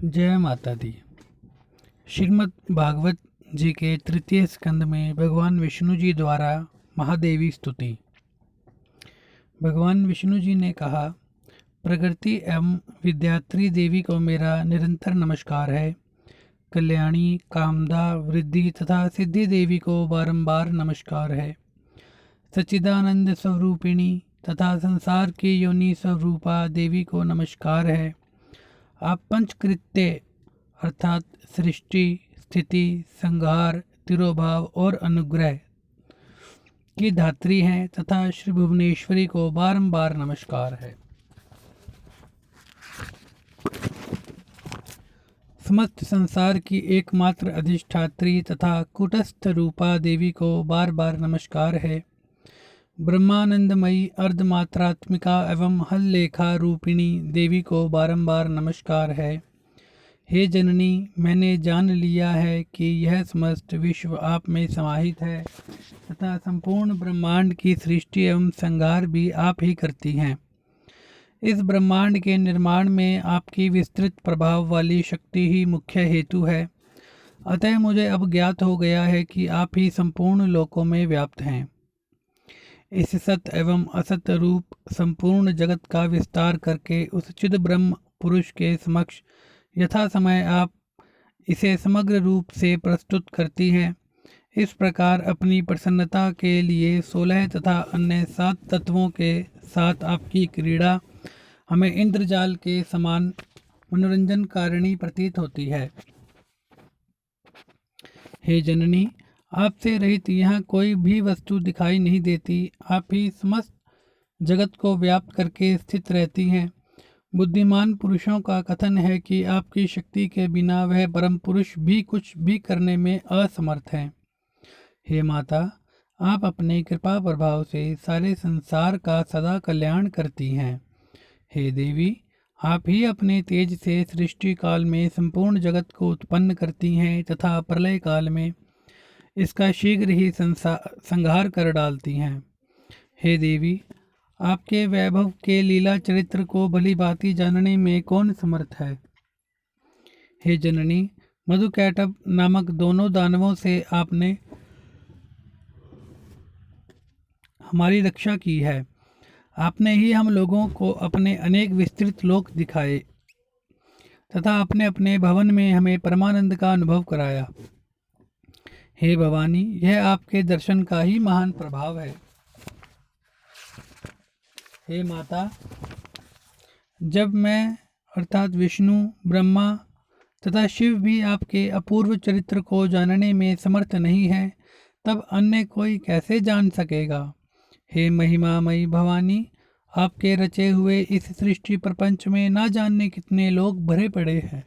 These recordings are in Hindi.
जय माता दी। श्रीमद् भागवत जी के तृतीय स्कंद में भगवान विष्णु जी द्वारा महादेवी स्तुति। भगवान विष्णु जी ने कहा, प्रकृति एवं विद्यात्री देवी को मेरा निरंतर नमस्कार है। कल्याणी, कामदा, वृद्धि तथा सिद्धि देवी को बारंबार नमस्कार है। सच्चिदानंद स्वरूपिणी तथा संसार की योनि स्वरूपा देवी को नमस्कार है। आप पंचकृत्य अर्थात सृष्टि, स्थिति, संहार, तिरोभाव और अनुग्रह की धात्री हैं तथा श्री भुवनेश्वरी को बारंबार नमस्कार है। समस्त संसार की एकमात्र अधिष्ठात्री तथा कूटस्थ रूपा देवी को बार बार नमस्कार है। ब्रह्मानंदमयी अर्धमात्रात्मिका एवं हल्लेखा रूपिणी देवी को बारंबार नमस्कार है। हे जननी, मैंने जान लिया है कि यह समस्त विश्व आप में समाहित है तथा संपूर्ण ब्रह्मांड की सृष्टि एवं संहार भी आप ही करती हैं। इस ब्रह्मांड के निर्माण में आपकी विस्तृत प्रभाव वाली शक्ति ही मुख्य हेतु है। अतः मुझे अब ज्ञात हो गया है कि आप ही संपूर्ण लोकों में व्याप्त हैं। इस सत एवं असत रूप संपूर्ण जगत का विस्तार करके उस चिद ब्रह्म पुरुष के समक्ष यथा समय आप इसे समग्र रूप से प्रस्तुत करती हैं। इस प्रकार अपनी प्रसन्नता के लिए 16 तथा अन्य 7 तत्वों के साथ आपकी क्रीड़ा हमें इंद्रजाल के समान मनोरंजन कारिणी प्रतीत होती है। हे जननी, आपसे रहित यहाँ कोई भी वस्तु दिखाई नहीं देती। आप ही समस्त जगत को व्याप्त करके स्थित रहती हैं। बुद्धिमान पुरुषों का कथन है कि आपकी शक्ति के बिना वह परम पुरुष भी कुछ भी करने में असमर्थ हैं। हे माता, आप अपने कृपा प्रभाव से सारे संसार का सदा कल्याण करती हैं। हे देवी, आप ही अपने तेज से सृष्टि काल में संपूर्ण जगत को उत्पन्न करती हैं तथा प्रलय काल में इसका शीघ्र ही संहार कर डालती हैं। हे देवी, आपके वैभव के लीला चरित्र को भली भांति जानने में कौन समर्थ है। हे जननी, मधुकैटभ नामक दोनों दानवों से आपने हमारी रक्षा की है। आपने ही हम लोगों को अपने अनेक विस्तृत लोक दिखाए तथा अपने अपने भवन में हमें परमानंद का अनुभव कराया। हे भवानी, यह आपके दर्शन का ही महान प्रभाव है। हे माता, जब मैं अर्थात विष्णु, ब्रह्मा तथा शिव भी आपके अपूर्व चरित्र को जानने में समर्थ नहीं है, तब अन्य कोई कैसे जान सकेगा। हे महिमामयी भवानी, आपके रचे हुए इस सृष्टि प्रपंच में ना जानने कितने लोग भरे पड़े हैं।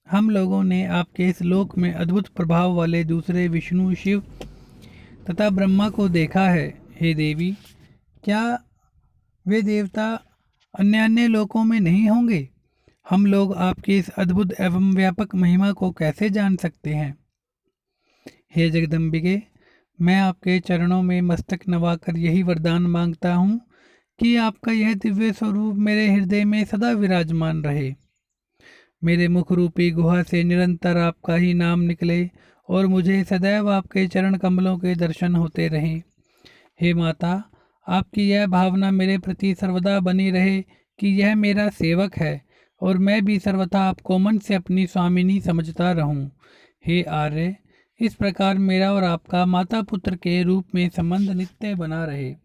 हम लोगों ने आपके इस लोक में अद्भुत प्रभाव वाले दूसरे विष्णु, शिव तथा ब्रह्मा को देखा है। हे देवी, क्या वे देवता अन्य अन्य लोकों में नहीं होंगे। हम लोग आपकी इस अद्भुत एवं व्यापक महिमा को कैसे जान सकते हैं। हे जगदम्बिके, मैं आपके चरणों में मस्तक नवाकर यही वरदान मांगता हूँ कि आपका यह दिव्य स्वरूप मेरे हृदय में सदा विराजमान रहे। मेरे मुख रूपी गुहा से निरंतर आपका ही नाम निकले और मुझे सदैव आपके चरण कमलों के दर्शन होते रहें। हे माता, आपकी यह भावना मेरे प्रति सर्वदा बनी रहे कि यह मेरा सेवक है और मैं भी सर्वथा आपको मन से अपनी स्वामिनी समझता रहूं। हे आर्य, इस प्रकार मेरा और आपका माता पुत्र के रूप में संबंध नित्य बना रहे।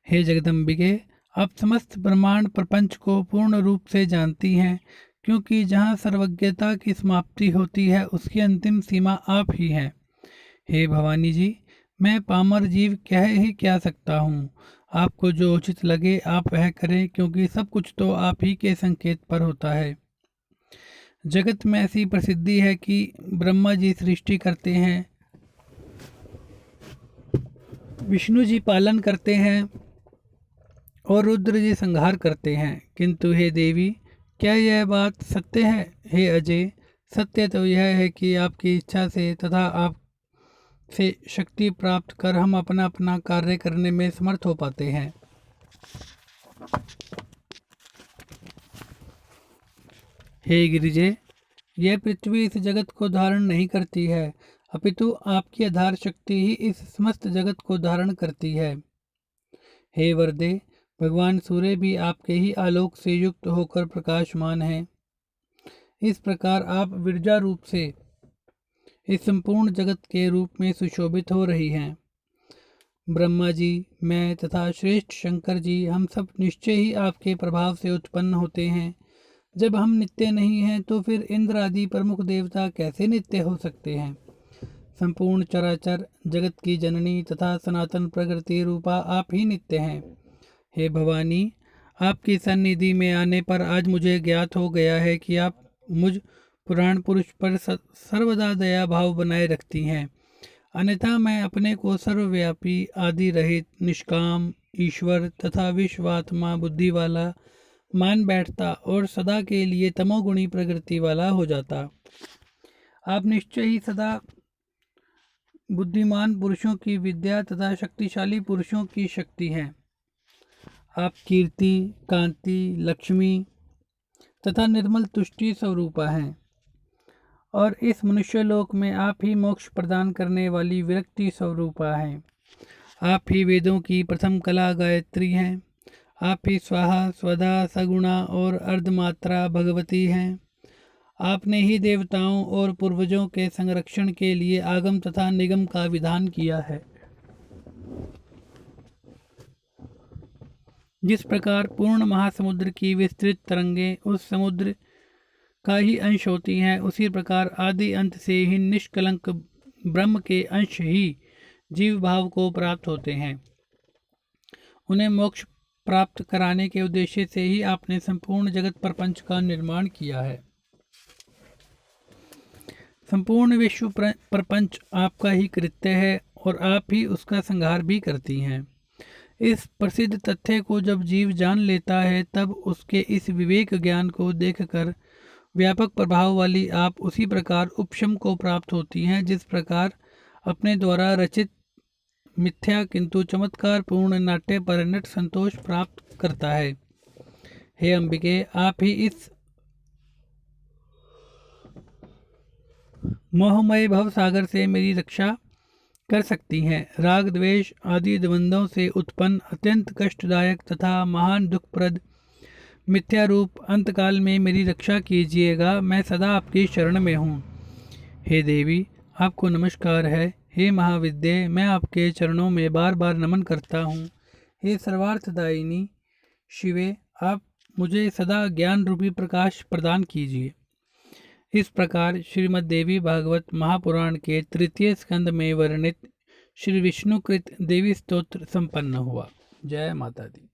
हे जगदम्बिके, आप समस्त ब्रह्मांड प्रपंच को पूर्ण रूप से जानती हैं, क्योंकि जहाँ सर्वज्ञता की समाप्ति होती है उसकी अंतिम सीमा आप ही हैं। हे भवानी जी, मैं पामर जीव कह ही क्या सकता हूँ। आपको जो उचित लगे आप वह करें, क्योंकि सब कुछ तो आप ही के संकेत पर होता है। जगत में ऐसी प्रसिद्धि है कि ब्रह्मा जी सृष्टि करते हैं, विष्णु जी पालन करते हैं और रुद्र जी संहार करते हैं, किंतु हे देवी, क्या यह बात सत्य है। हे अजय, सत्य तो यह है कि आपकी इच्छा से तथा आप से शक्ति प्राप्त कर हम अपना अपना कार्य करने में समर्थ हो पाते हैं। हे गिरिजे, यह पृथ्वी इस जगत को धारण नहीं करती है, अपितु आपकी आधार शक्ति ही इस समस्त जगत को धारण करती है। हे वरदे, भगवान सूर्य भी आपके ही आलोक से युक्त होकर प्रकाशमान हैं। इस प्रकार आप विरजा रूप से इस संपूर्ण जगत के रूप में सुशोभित हो रही हैं। ब्रह्मा जी, मैं तथा श्रेष्ठ शंकर जी, हम सब निश्चय ही आपके प्रभाव से उत्पन्न होते हैं। जब हम नित्य नहीं हैं तो फिर इंद्र आदि प्रमुख देवता कैसे नित्य हो सकते हैं। संपूर्ण चराचर जगत की जननी तथा सनातन प्रकृति रूपा आप ही नित्य हैं। हे भवानी, आपकी सन्निधि में आने पर आज मुझे ज्ञात हो गया है कि आप मुझ पुराण पुरुष पर सर्वदा दया भाव बनाए रखती हैं। अन्यथा मैं अपने को सर्वव्यापी, आदि रहित, निष्काम, ईश्वर तथा विश्वात्मा बुद्धि वाला मान बैठता और सदा के लिए तमोगुणी प्रकृति वाला हो जाता। आप निश्चय ही सदा बुद्धिमान पुरुषों की विद्या तथा शक्तिशाली पुरुषों की शक्ति हैं। आप कीर्ति, कांति, लक्ष्मी तथा निर्मल तुष्टि स्वरूपा हैं और इस मनुष्य लोक में आप ही मोक्ष प्रदान करने वाली विरक्ति स्वरूपा हैं। आप ही वेदों की प्रथम कला गायत्री हैं। आप ही स्वाहा, स्वधा, सगुणा और अर्धमात्रा भगवती हैं। आपने ही देवताओं और पूर्वजों के संरक्षण के लिए आगम तथा निगम का विधान किया है। जिस प्रकार पूर्ण महासमुद्र की विस्तृत तरंगें उस समुद्र का ही अंश होती हैं, उसी प्रकार आदि अंत से ही निष्कलंक ब्रह्म के अंश ही जीव भाव को प्राप्त होते हैं। उन्हें मोक्ष प्राप्त कराने के उद्देश्य से ही आपने संपूर्ण जगत प्रपंच का निर्माण किया है। संपूर्ण विश्व प्रपंच आपका ही कृत्य है और आप ही उसका संहार भी करती हैं। इस प्रसिद्ध तथ्य को जब जीव जान लेता है तब उसके इस विवेक ज्ञान को देखकर व्यापक प्रभाव वाली आप उसी प्रकार उपशम को प्राप्त होती हैं जिस प्रकार अपने द्वारा रचित मिथ्या किंतु चमत्कार पूर्ण नाट्य पर नट संतोष प्राप्त करता है। हे अंबिके, आप ही इस मोहमय भव सागर से मेरी रक्षा कर सकती हैं। राग द्वेष आदि द्वंद्वों से उत्पन्न अत्यंत कष्टदायक तथा महान दुखप्रद मिथ्या रूप अंतकाल में मेरी रक्षा कीजिएगा। मैं सदा आपकी शरण में हूँ। हे देवी, आपको नमस्कार है। हे महाविद्ये, मैं आपके चरणों में बार बार नमन करता हूँ। हे सर्वार्थदायिनी शिवे, आप मुझे सदा ज्ञान रूपी प्रकाश प्रदान कीजिए। इस प्रकार श्रीमद् देवी भागवत महापुराण के तृतीय स्कंद में वर्णित श्री विष्णुकृत देवी स्तोत्र संपन्न हुआ। जय माता दी।